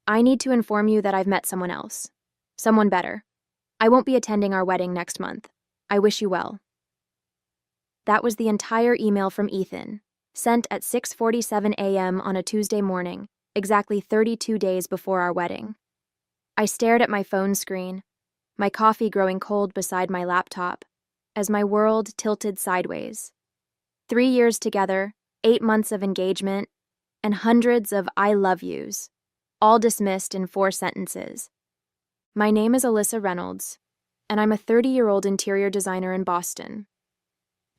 I need to inform you that I've met someone else. Someone better. I won't be attending our wedding next month. I wish you well." That was the entire email from Ethan, sent at 6:47 a.m. on a Tuesday morning, exactly 32 days before our wedding. I stared at my phone screen, my coffee growing cold beside my laptop, as my world tilted sideways. 3 years together, 8 months of engagement, and hundreds of "I love yous," all dismissed in 4 sentences. My name is Alyssa Reynolds, and I'm a 30-year-old interior designer in Boston.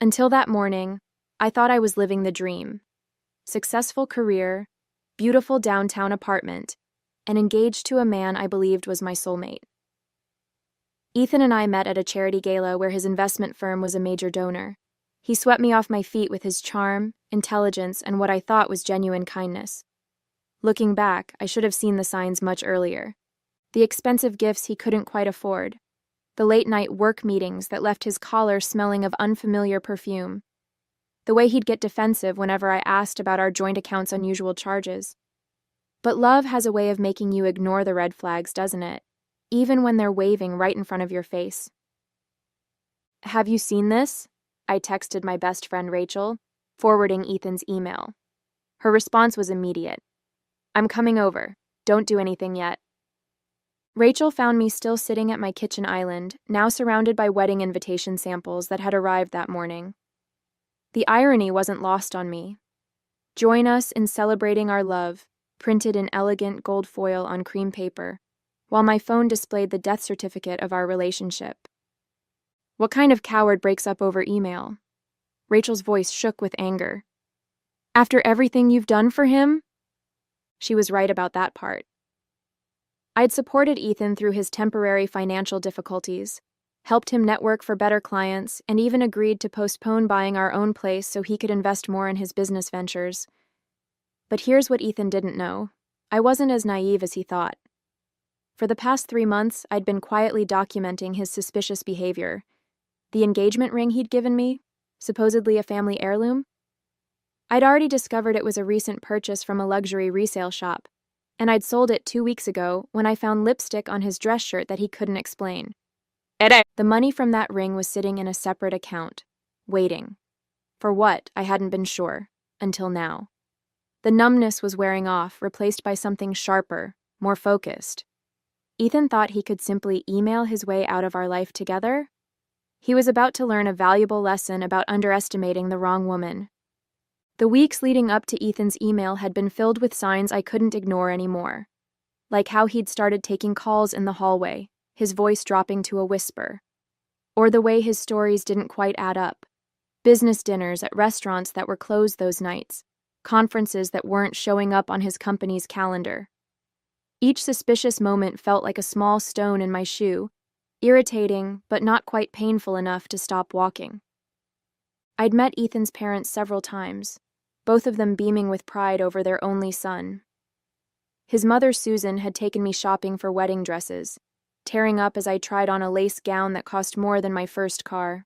Until that morning, I thought I was living the dream. Successful career, beautiful downtown apartment, and engaged to a man I believed was my soulmate. Ethan and I met at a charity gala where his investment firm was a major donor. He swept me off my feet with his charm, intelligence, and what I thought was genuine kindness. Looking back, I should have seen the signs much earlier. The expensive gifts he couldn't quite afford. The late-night work meetings that left his collar smelling of unfamiliar perfume. The way he'd get defensive whenever I asked about our joint account's unusual charges. But love has a way of making you ignore the red flags, doesn't it? Even when they're waving right in front of your face. "Have you seen this?" I texted my best friend Rachel, forwarding Ethan's email. Her response was immediate. "I'm coming over. Don't do anything yet." Rachel found me still sitting at my kitchen island, now surrounded by wedding invitation samples that had arrived that morning. The irony wasn't lost on me. "Join us in celebrating our love," printed in elegant gold foil on cream paper, while my phone displayed the death certificate of our relationship. What kind of coward breaks up over email? Rachel's voice shook with anger. "After everything you've done for him?" She was right about that part. I'd supported Ethan through his temporary financial difficulties, helped him network for better clients, and even agreed to postpone buying our own place so he could invest more in his business ventures. But here's what Ethan didn't know. I wasn't as naive as he thought. For the past 3 months, I'd been quietly documenting his suspicious behavior. The engagement ring he'd given me, supposedly a family heirloom? I'd already discovered it was a recent purchase from a luxury resale shop, and I'd sold it 2 weeks ago when I found lipstick on his dress shirt that he couldn't explain. The money from that ring was sitting in a separate account, waiting. For what, I hadn't been sure, until now. The numbness was wearing off, replaced by something sharper, more focused. Ethan thought he could simply email his way out of our life together? He was about to learn a valuable lesson about underestimating the wrong woman. The weeks leading up to Ethan's email had been filled with signs I couldn't ignore anymore. Like how he'd started taking calls in the hallway, his voice dropping to a whisper. Or the way his stories didn't quite add up. Business dinners at restaurants that were closed those nights, conferences that weren't showing up on his company's calendar. Each suspicious moment felt like a small stone in my shoe, irritating but not quite painful enough to stop walking. I'd met Ethan's parents several times, both of them beaming with pride over their only son. His mother, Susan, had taken me shopping for wedding dresses, tearing up as I tried on a lace gown that cost more than my first car.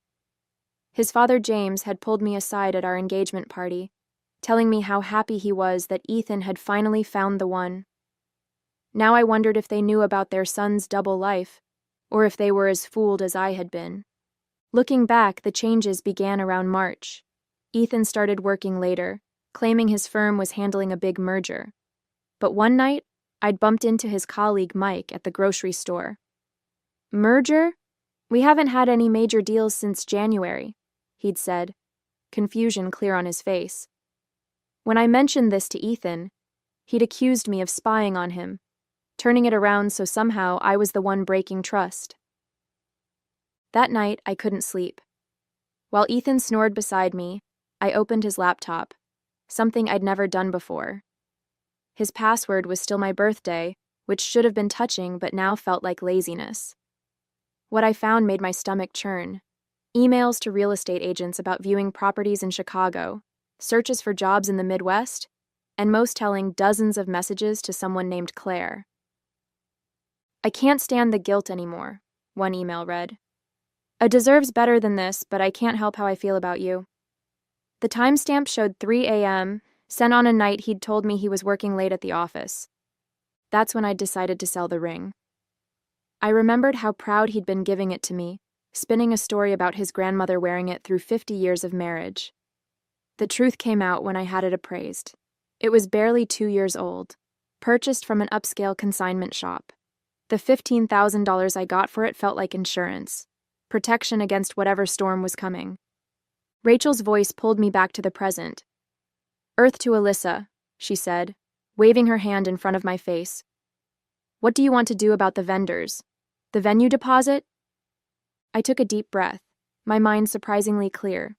His father, James, had pulled me aside at our engagement party, telling me how happy he was that Ethan had finally found the one. Now I wondered if they knew about their son's double life, or if they were as fooled as I had been. Looking back, the changes began around March. Ethan started working later, claiming his firm was handling a big merger. But one night, I'd bumped into his colleague Mike at the grocery store. "Merger? We haven't had any major deals since January," he'd said, confusion clear on his face. When I mentioned this to Ethan, he'd accused me of spying on him, turning it around so somehow I was the one breaking trust. That night, I couldn't sleep. While Ethan snored beside me, I opened his laptop, something I'd never done before. His password was still my birthday, which should have been touching but now felt like laziness. What I found made my stomach churn. Emails to real estate agents about viewing properties in Chicago, searches for jobs in the Midwest, and most telling, dozens of messages to someone named Claire. "I can't stand the guilt anymore," one email read. "I deserves better than this, but I can't help how I feel about you." The timestamp showed 3 a.m., sent on a night he'd told me he was working late at the office. That's when I decided to sell the ring. I remembered how proud he'd been giving it to me, spinning a story about his grandmother wearing it through 50 years of marriage. The truth came out when I had it appraised. It was barely 2 years old, purchased from an upscale consignment shop. The $15,000 I got for it felt like insurance, protection against whatever storm was coming. Rachel's voice pulled me back to the present. "Earth to Alyssa," she said, waving her hand in front of my face. "What do you want to do about the vendors? The venue deposit?" I took a deep breath, my mind surprisingly clear.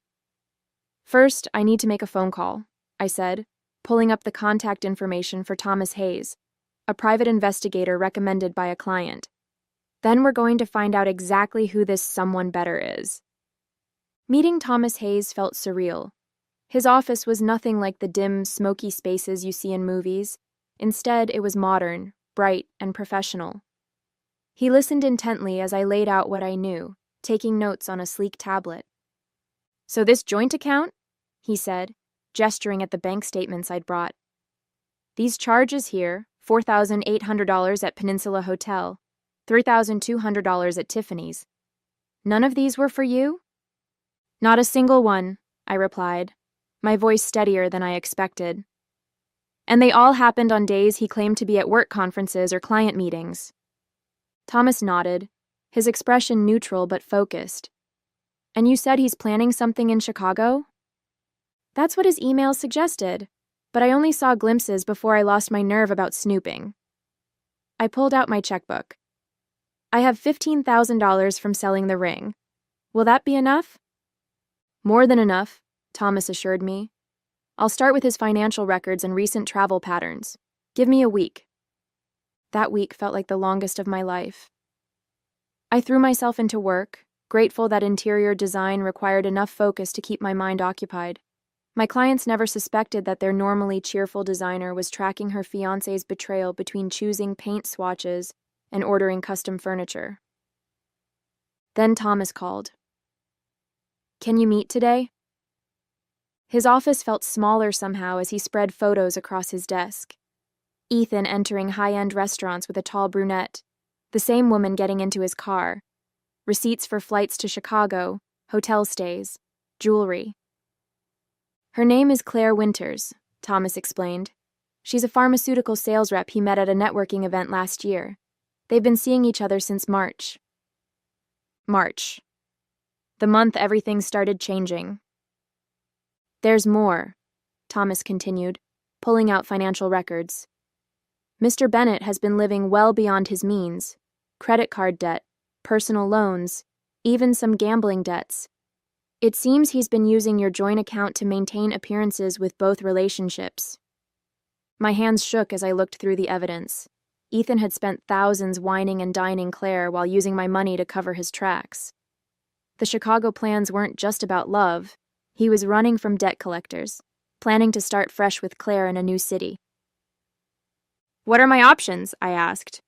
"First, I need to make a phone call," I said, pulling up the contact information for Thomas Hayes, a private investigator recommended by a client. "Then we're going to find out exactly who this someone better is." Meeting Thomas Hayes felt surreal. His office was nothing like the dim, smoky spaces you see in movies. Instead, it was modern, bright, and professional. He listened intently as I laid out what I knew, taking notes on a sleek tablet. "So this joint account?" he said, gesturing at the bank statements I'd brought. "These charges here, $4,800 at Peninsula Hotel, $3,200 at Tiffany's. None of these were for you?" "Not a single one," I replied, my voice steadier than I expected. "And they all happened on days he claimed to be at work conferences or client meetings." Thomas nodded, his expression neutral but focused. "And you said he's planning something in Chicago?" "That's what his email suggested, but I only saw glimpses before I lost my nerve about snooping." I pulled out my checkbook. "I have $15,000 from selling the ring. Will that be enough?" "More than enough," Thomas assured me. "I'll start with his financial records and recent travel patterns. Give me a week." That week felt like the longest of my life. I threw myself into work, grateful that interior design required enough focus to keep my mind occupied. My clients never suspected that their normally cheerful designer was tracking her fiancé's betrayal between choosing paint swatches and ordering custom furniture. Then Thomas called. "Can you meet today?" His office felt smaller somehow as he spread photos across his desk. Ethan entering high-end restaurants with a tall brunette, the same woman getting into his car, receipts for flights to Chicago, hotel stays, jewelry. "Her name is Claire Winters," Thomas explained. "She's a pharmaceutical sales rep he met at a networking event last year. They've been seeing each other since March. March. The month everything started changing. "There's more," Thomas continued, pulling out financial records. "Mr. Bennett has been living well beyond his means. Credit card debt, personal loans, even some gambling debts. It seems he's been using your joint account to maintain appearances with both relationships." My hands shook as I looked through the evidence. Ethan had spent thousands wining and dining Claire while using my money to cover his tracks. The Chicago plans weren't just about love. He was running from debt collectors, planning to start fresh with Claire in a new city. "What are my options?" I asked.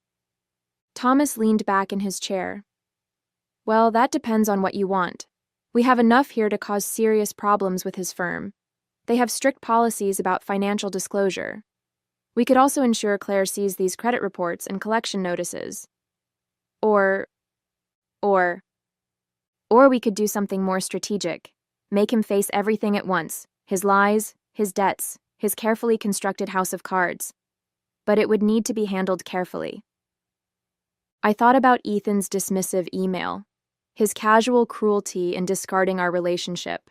Thomas leaned back in his chair. "Well, that depends on what you want. We have enough here to cause serious problems with his firm. They have strict policies about financial disclosure. We could also ensure Claire sees these credit reports and collection notices. Or we could do something more strategic. Make him face everything at once, his lies, his debts, his carefully constructed house of cards. But it would need to be handled carefully." I thought about Ethan's dismissive email, his casual cruelty in discarding our relationship.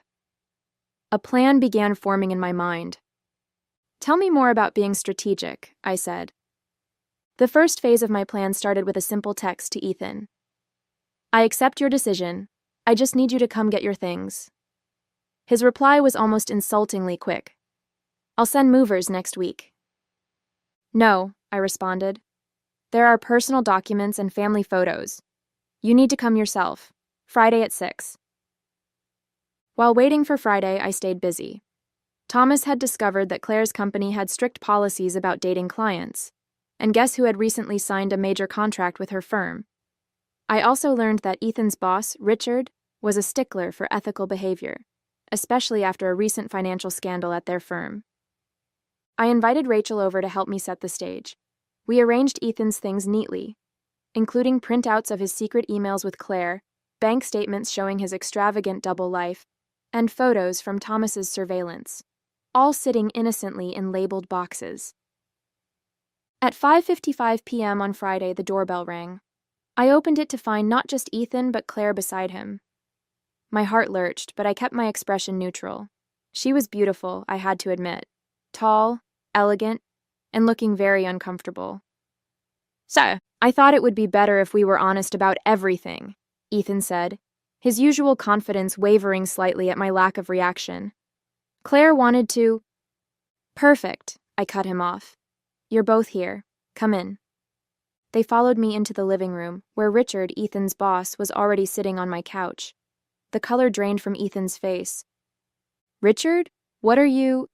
A plan began forming in my mind. "Tell me more about being strategic," I said. The first phase of my plan started with a simple text to Ethan. "I accept your decision. I just need you to come get your things." His reply was almost insultingly quick. "I'll send movers next week." "No," I responded. "There are personal documents and family photos. You need to come yourself. Friday at 6. While waiting for Friday, I stayed busy. Thomas had discovered that Claire's company had strict policies about dating clients, and guess who had recently signed a major contract with her firm? I also learned that Ethan's boss, Richard, was a stickler for ethical behavior, especially after a recent financial scandal at their firm. I invited Rachel over to help me set the stage. We arranged Ethan's things neatly, including printouts of his secret emails with Claire, bank statements showing his extravagant double life, and photos from Thomas's surveillance, all sitting innocently in labeled boxes. At 5:55 p.m. on Friday, the doorbell rang. I opened it to find not just Ethan, but Claire beside him. My heart lurched, but I kept my expression neutral. She was beautiful, I had to admit. Tall, elegant, and looking very uncomfortable. "So, I thought it would be better if we were honest about everything," Ethan said, his usual confidence wavering slightly at my lack of reaction. Claire wanted to... "Perfect," I cut him off. "You're both here. Come in." They followed me into the living room, where Richard, Ethan's boss, was already sitting on my couch. The color drained from Ethan's face. "Richard, what are you—"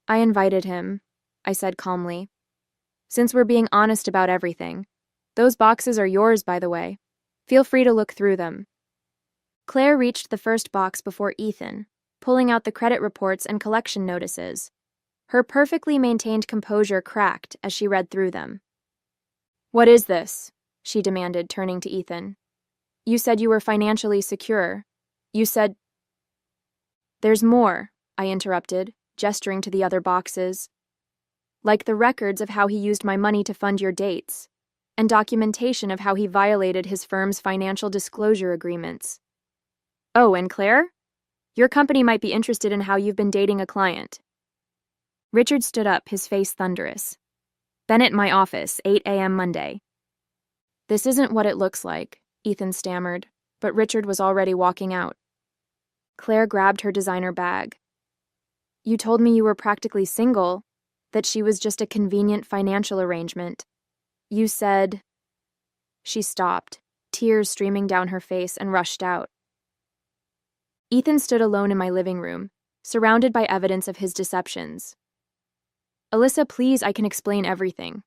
"I invited him," I said calmly. "Since we're being honest about everything. Those boxes are yours, by the way. Feel free to look through them." Claire reached the first box before Ethan, pulling out the credit reports and collection notices. Her perfectly maintained composure cracked as she read through them. "What is this?" she demanded, turning to Ethan. "You said you were financially secure. You said—" "There's more," I interrupted, gesturing to the other boxes. "Like the records of how he used my money to fund your dates, and documentation of how he violated his firm's financial disclosure agreements. Oh, and Claire? Your company might be interested in how you've been dating a client." Richard stood up, his face thunderous. "Been at my office, 8 a.m. Monday." "This isn't what it looks like," Ethan stammered, but Richard was already walking out. Claire grabbed her designer bag. "You told me you were practically single, that she was just a convenient financial arrangement. You said—" She stopped, tears streaming down her face, and rushed out. Ethan stood alone in my living room, surrounded by evidence of his deceptions. "Alyssa, please, I can explain everything."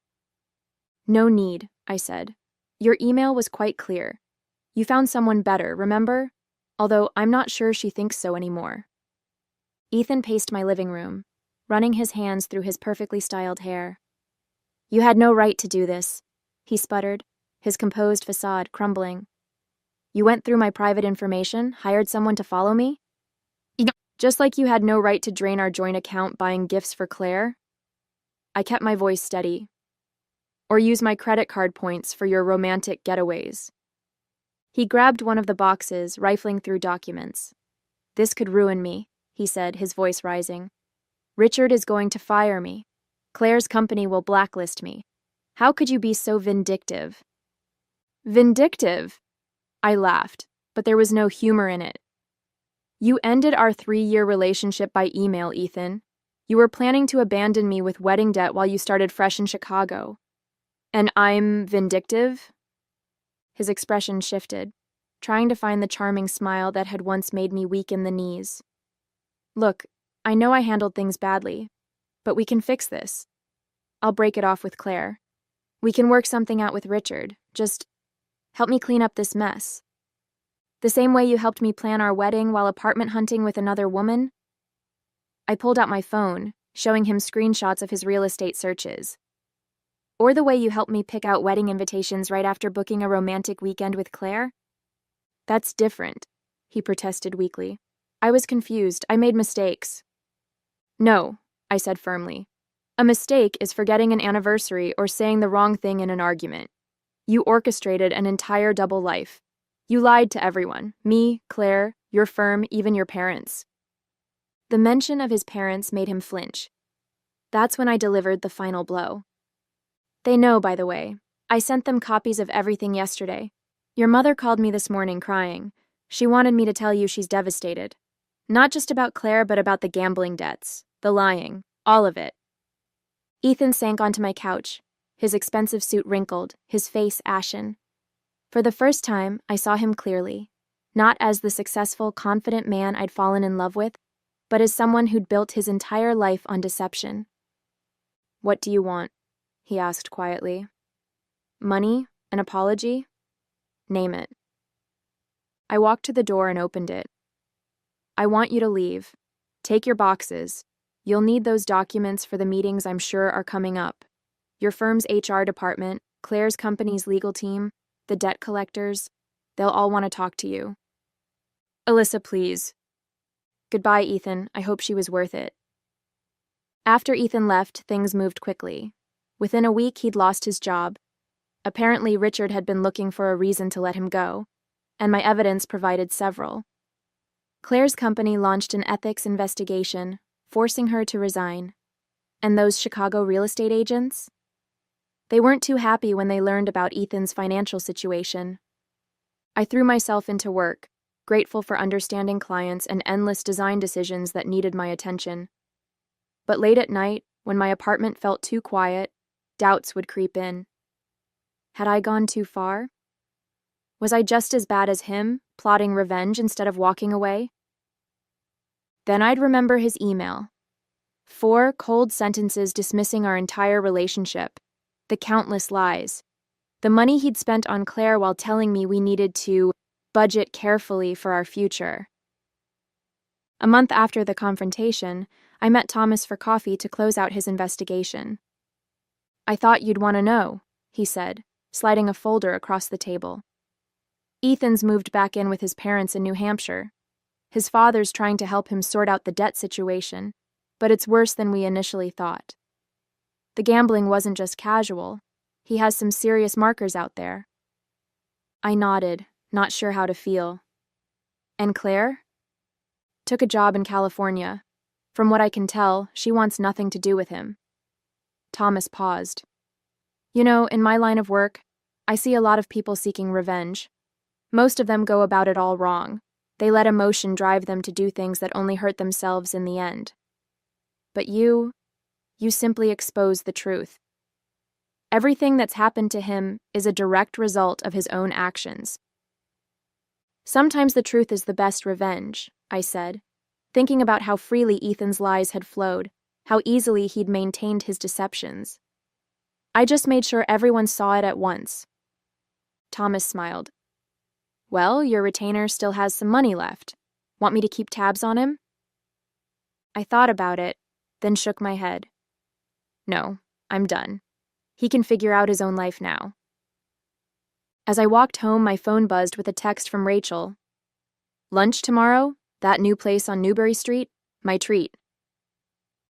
"No need," I said. "Your email was quite clear. You found someone better, remember? Although I'm not sure she thinks so anymore." Ethan paced my living room, running his hands through his perfectly styled hair. "You had no right to do this," he sputtered, his composed facade crumbling. "You went through my private information, hired someone to follow me? Just like you had no right to drain our joint account buying gifts for Claire?" I kept my voice steady. "Or use my credit card points for your romantic getaways." He grabbed one of the boxes, rifling through documents. "This could ruin me," he said, his voice rising. "Richard is going to fire me. Claire's company will blacklist me. How could you be so vindictive?" "Vindictive?" I laughed, but there was no humor in it. "You ended our 3-year relationship by email, Ethan. You were planning to abandon me with wedding debt while you started fresh in Chicago. And I'm vindictive?" His expression shifted, trying to find the charming smile that had once made me weak in the knees. "Look, I know I handled things badly, but we can fix this. I'll break it off with Claire. We can work something out with Richard. Just help me clean up this mess. The same way you helped me plan our wedding while apartment hunting with another woman." I pulled out my phone, showing him screenshots of his real estate searches. "Or the way you helped me pick out wedding invitations right after booking a romantic weekend with Claire?" "That's different," he protested weakly. "I was confused. I made mistakes." "No," I said firmly. "A mistake is forgetting an anniversary or saying the wrong thing in an argument. You orchestrated an entire double life. You lied to everyone, me, Claire, your firm, even your parents." The mention of his parents made him flinch. That's when I delivered the final blow. "They know, by the way. I sent them copies of everything yesterday. Your mother called me this morning crying. She wanted me to tell you she's devastated. Not just about Claire, but about the gambling debts, the lying, all of it." Ethan sank onto my couch, his expensive suit wrinkled, his face ashen. For the first time, I saw him clearly, not as the successful, confident man I'd fallen in love with, but as someone who'd built his entire life on deception. "What do you want?" he asked quietly. "Money? An apology? Name it." I walked to the door and opened it. "I want you to leave. Take your boxes. You'll need those documents for the meetings I'm sure are coming up. Your firm's HR department, Claire's company's legal team, the debt collectors, they'll all want to talk to you. Alyssa, please. Goodbye, Ethan. I hope she was worth it. After Ethan left, things moved quickly. Within a week, he'd lost his job. Apparently, Richard had been looking for a reason to let him go, and my evidence provided several. Claire's company launched an ethics investigation, forcing her to resign. And those Chicago real estate agents? They weren't too happy when they learned about Ethan's financial situation. I threw myself into work, grateful for understanding clients and endless design decisions that needed my attention. But late at night, when my apartment felt too quiet, doubts would creep in. Had I gone too far? Was I just as bad as him, plotting revenge instead of walking away? Then I'd remember his email. 4 cold sentences dismissing our entire relationship, the countless lies, the money he'd spent on Claire while telling me we needed to budget carefully for our future. A month after the confrontation, I met Thomas for coffee to close out his investigation. I thought you'd want to know, he said, sliding a folder across the table. Ethan's moved back in with his parents in New Hampshire. His father's trying to help him sort out the debt situation, but it's worse than we initially thought. The gambling wasn't just casual. He has some serious markers out there. I nodded, not sure how to feel. And Claire? Took a job in California. From what I can tell, she wants nothing to do with him. Thomas paused. You know, in my line of work, I see a lot of people seeking revenge. Most of them go about it all wrong. They let emotion drive them to do things that only hurt themselves in the end. But you simply expose the truth. Everything that's happened to him is a direct result of his own actions. Sometimes the truth is the best revenge, I said, thinking about how freely Ethan's lies had flowed, how easily he'd maintained his deceptions. I just made sure everyone saw it at once. Thomas smiled. Well, your retainer still has some money left. Want me to keep tabs on him? I thought about it, then shook my head. No, I'm done. He can figure out his own life now. As I walked home, my phone buzzed with a text from Rachel. Lunch tomorrow? That new place on Newbury Street? My treat.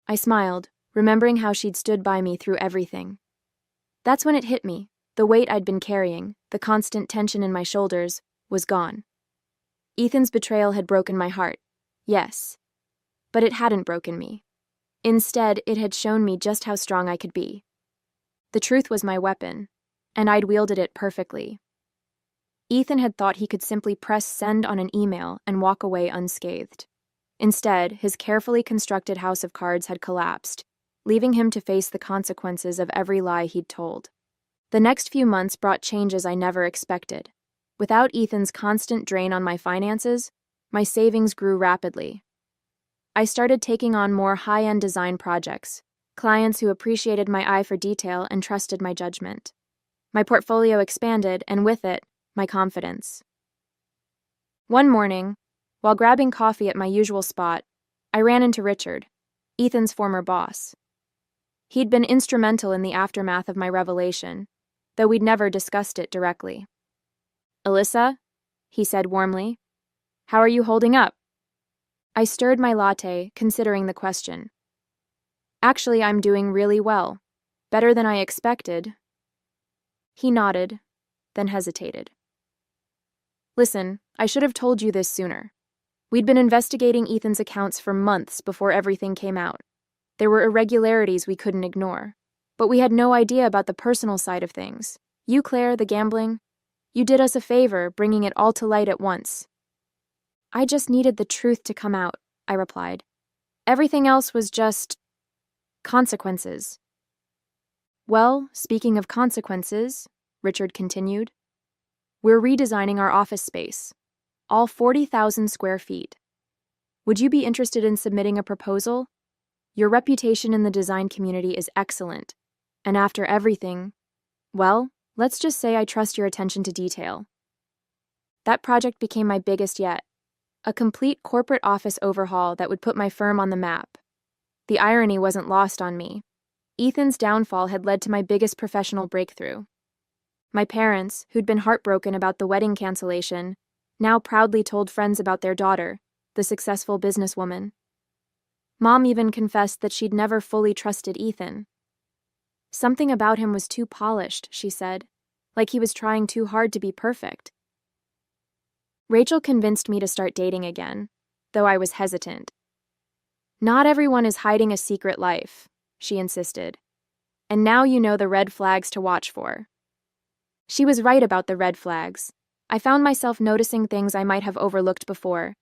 I smiled, remembering how she'd stood by me through everything. That's when it hit me. The weight I'd been carrying, the constant tension in my shoulders, was gone. Ethan's betrayal had broken my heart, yes. But it hadn't broken me. Instead, it had shown me just how strong I could be. The truth was my weapon, and I'd wielded it perfectly. Ethan had thought he could simply press send on an email and walk away unscathed. Instead, his carefully constructed house of cards had collapsed, leaving him to face the consequences of every lie he'd told. The next few months brought changes I never expected. Without Ethan's constant drain on my finances, my savings grew rapidly. I started taking on more high-end design projects, clients who appreciated my eye for detail and trusted my judgment. My portfolio expanded, and with it, my confidence. One morning, while grabbing coffee at my usual spot, I ran into Richard, Ethan's former boss. He'd been instrumental in the aftermath of my revelation, though we'd never discussed it directly. Alyssa, he said warmly, how are you holding up? I stirred my latte, considering the question. Actually, I'm doing really well. Better than I expected. He nodded, then hesitated. Listen, I should have told you this sooner. We'd been investigating Ethan's accounts for months before everything came out. There were irregularities we couldn't ignore, but we had no idea about the personal side of things. You, Claire, the gambling. You did us a favor, bringing it all to light at once. I just needed the truth to come out, I replied. Everything else was just consequences. Well, speaking of consequences, Richard continued, we're redesigning our office space, all 40,000 square feet. Would you be interested in submitting a proposal? Your reputation in the design community is excellent, and after everything, well, let's just say I trust your attention to detail. That project became my biggest yet, a complete corporate office overhaul that would put my firm on the map. The irony wasn't lost on me. Ethan's downfall had led to my biggest professional breakthrough. My parents, who'd been heartbroken about the wedding cancellation, now proudly told friends about their daughter, the successful businesswoman. Mom even confessed that she'd never fully trusted Ethan. Something about him was too polished, she said, like he was trying too hard to be perfect. Rachel convinced me to start dating again, though I was hesitant. Not everyone is hiding a secret life, she insisted. And now you know the red flags to watch for. She was right about the red flags. I found myself noticing things I might have overlooked before: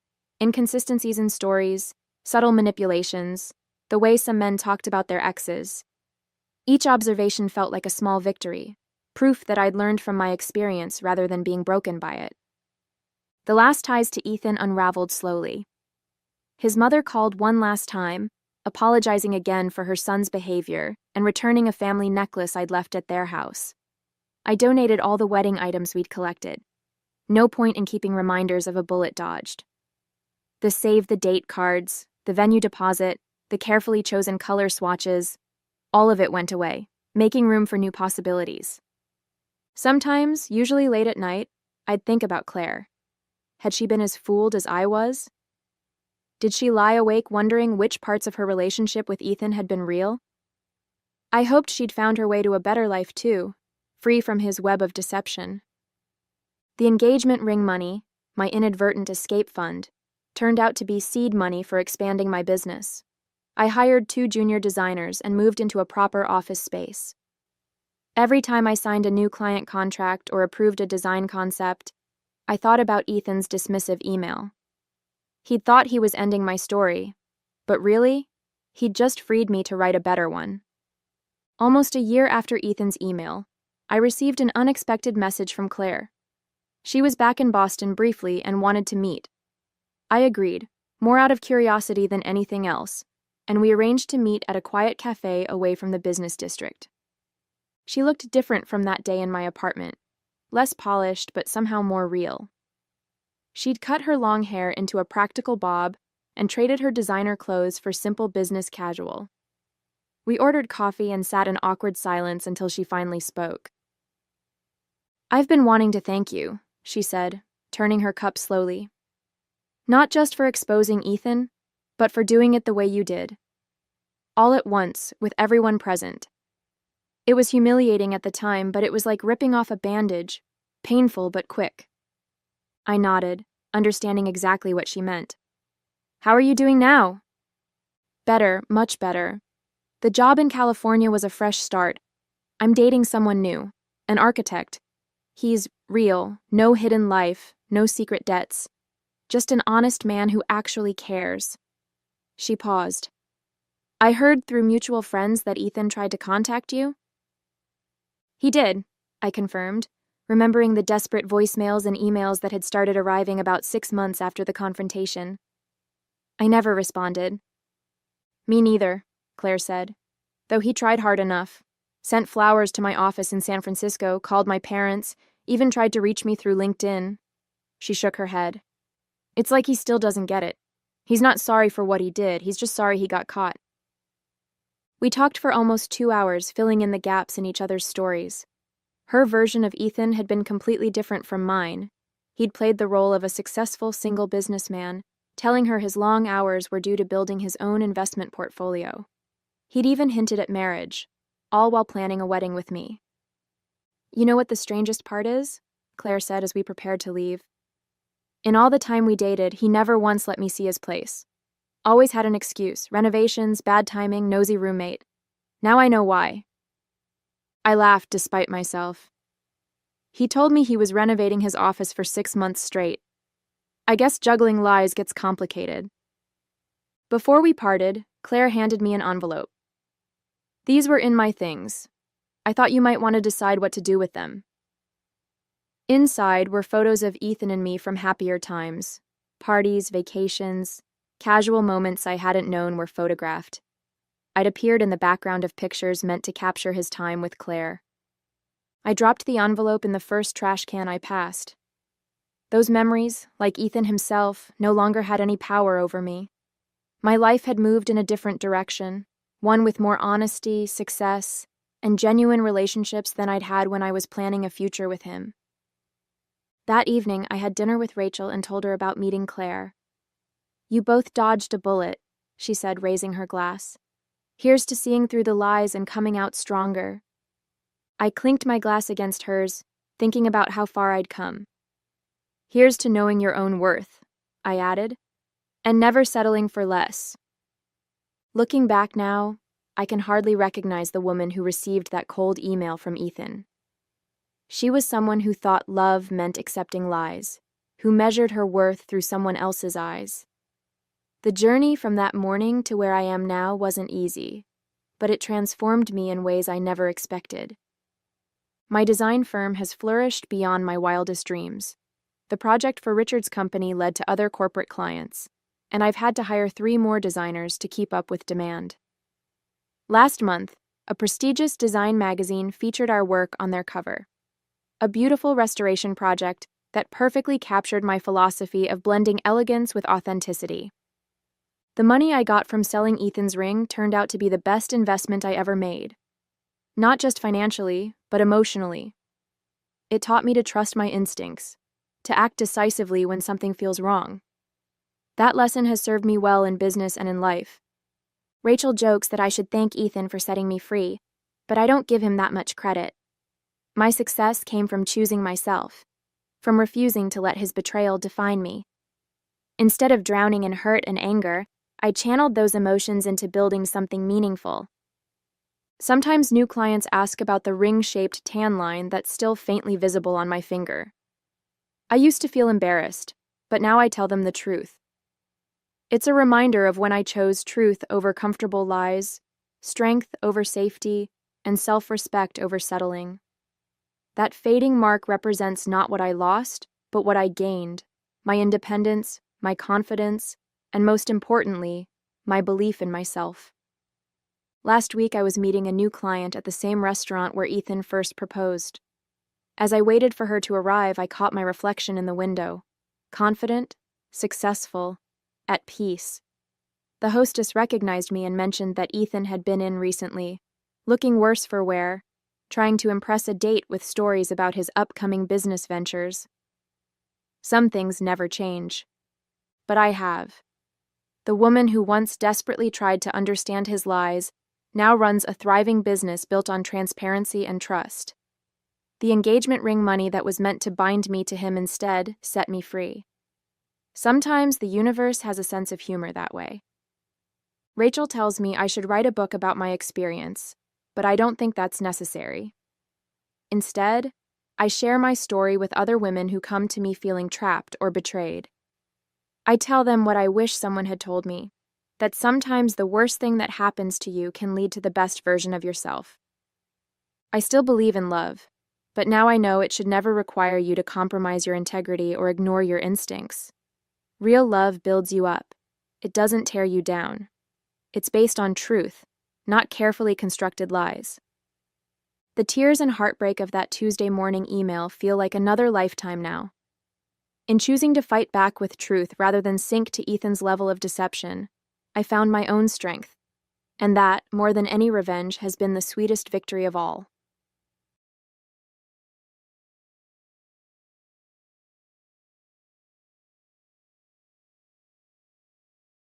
inconsistencies in stories, subtle manipulations, the way some men talked about their exes. Each observation felt like a small victory, proof that I'd learned from my experience rather than being broken by it. The last ties to Ethan unraveled slowly. His mother called one last time, apologizing again for her son's behavior and returning a family necklace I'd left at their house. I donated all the wedding items we'd collected. No point in keeping reminders of a bullet dodged. The save the date cards, the venue deposit, the carefully chosen color swatches, all of it went away, making room for new possibilities. Sometimes, usually late at night, I'd think about Claire. Had she been as fooled as I was? Did she lie awake wondering which parts of her relationship with Ethan had been real? I hoped she'd found her way to a better life too, free from his web of deception. The engagement ring money, my inadvertent escape fund, turned out to be seed money for expanding my business. I hired 2 junior designers and moved into a proper office space. Every time I signed a new client contract or approved a design concept, I thought about Ethan's dismissive email. He'd thought he was ending my story, but really, he'd just freed me to write a better one. Almost a year after Ethan's email, I received an unexpected message from Claire. She was back in Boston briefly and wanted to meet. I agreed, more out of curiosity than anything else, and we arranged to meet at a quiet cafe away from the business district. She looked different from that day in my apartment, less polished but somehow more real. She'd cut her long hair into a practical bob and traded her designer clothes for simple business casual. We ordered coffee and sat in awkward silence until she finally spoke. "I've been wanting to thank you," she said, turning her cup slowly. "Not just for exposing Ethan, but for doing it the way you did. All at once, with everyone present. It was humiliating at the time, but it was like ripping off a bandage, painful but quick." I nodded, understanding exactly what she meant. "How are you doing now?" "Better, much better. The job in California was a fresh start. I'm dating someone new, an architect. He's real, no hidden life, no secret debts. Just an honest man who actually cares." She paused. "I heard through mutual friends that Ethan tried to contact you?" "He did," I confirmed, remembering the desperate voicemails and emails that had started arriving about 6 months after the confrontation. "I never responded." "Me neither," Claire said, "though he tried hard enough. Sent flowers to my office in San Francisco, called my parents, even tried to reach me through LinkedIn." She shook her head. "It's like he still doesn't get it. He's not sorry for what he did, he's just sorry he got caught." We talked for almost 2 hours, filling in the gaps in each other's stories. Her version of Ethan had been completely different from mine. He'd played the role of a successful single businessman, telling her his long hours were due to building his own investment portfolio. He'd even hinted at marriage, all while planning a wedding with me. "You know what the strangest part is?" Claire said as we prepared to leave. "In all the time we dated, he never once let me see his place. Always had an excuse: renovations, bad timing, nosy roommate. Now I know why." I laughed despite myself. "He told me he was renovating his office for 6 months straight. I guess juggling lies gets complicated." Before we parted, Claire handed me an envelope. "These were in my things. I thought you might want to decide what to do with them." Inside were photos of Ethan and me from happier times. Parties, vacations, casual moments I hadn't known were photographed. I'd appeared in the background of pictures meant to capture his time with Claire. I dropped the envelope in the first trash can I passed. Those memories, like Ethan himself, no longer had any power over me. My life had moved in a different direction, one with more honesty, success, and genuine relationships than I'd had when I was planning a future with him. That evening, I had dinner with Rachel and told her about meeting Claire. "You both dodged a bullet," she said, raising her glass. "Here's to seeing through the lies and coming out stronger." I clinked my glass against hers, thinking about how far I'd come. "Here's to knowing your own worth," I added, "and never settling for less." Looking back now, I can hardly recognize the woman who received that cold email from Ethan. She was someone who thought love meant accepting lies, who measured her worth through someone else's eyes. The journey from that morning to where I am now wasn't easy, but it transformed me in ways I never expected. My design firm has flourished beyond my wildest dreams. The project for Richard's company led to other corporate clients, and I've had to hire 3 more designers to keep up with demand. Last month, a prestigious design magazine featured our work on their cover. A beautiful restoration project that perfectly captured my philosophy of blending elegance with authenticity. The money I got from selling Ethan's ring turned out to be the best investment I ever made. Not just financially, but emotionally. It taught me to trust my instincts, to act decisively when something feels wrong. That lesson has served me well in business and in life. Rachel jokes that I should thank Ethan for setting me free, but I don't give him that much credit. My success came from choosing myself, from refusing to let his betrayal define me. Instead of drowning in hurt and anger, I channeled those emotions into building something meaningful. Sometimes new clients ask about the ring-shaped tan line that's still faintly visible on my finger. I used to feel embarrassed, but now I tell them the truth. It's a reminder of when I chose truth over comfortable lies, strength over safety, and self-respect over settling. That fading mark represents not what I lost, but what I gained: my independence, my confidence, and most importantly, my belief in myself. Last week, I was meeting a new client at the same restaurant where Ethan first proposed. As I waited for her to arrive, I caught my reflection in the window. Confident, successful, at peace. The hostess recognized me and mentioned that Ethan had been in recently, looking worse for wear, trying to impress a date with stories about his upcoming business ventures. Some things never change. But I have. The woman who once desperately tried to understand his lies now runs a thriving business built on transparency and trust. The engagement ring money that was meant to bind me to him instead set me free. Sometimes the universe has a sense of humor that way. Rachel tells me I should write a book about my experience, but I don't think that's necessary. Instead, I share my story with other women who come to me feeling trapped or betrayed. I tell them what I wish someone had told me, that sometimes the worst thing that happens to you can lead to the best version of yourself. I still believe in love, but now I know it should never require you to compromise your integrity or ignore your instincts. Real love builds you up. It doesn't tear you down. It's based on truth, not carefully constructed lies. The tears and heartbreak of that Tuesday morning email feel like another lifetime now. In choosing to fight back with truth rather than sink to Ethan's level of deception, I found my own strength, and that, more than any revenge, has been the sweetest victory of all.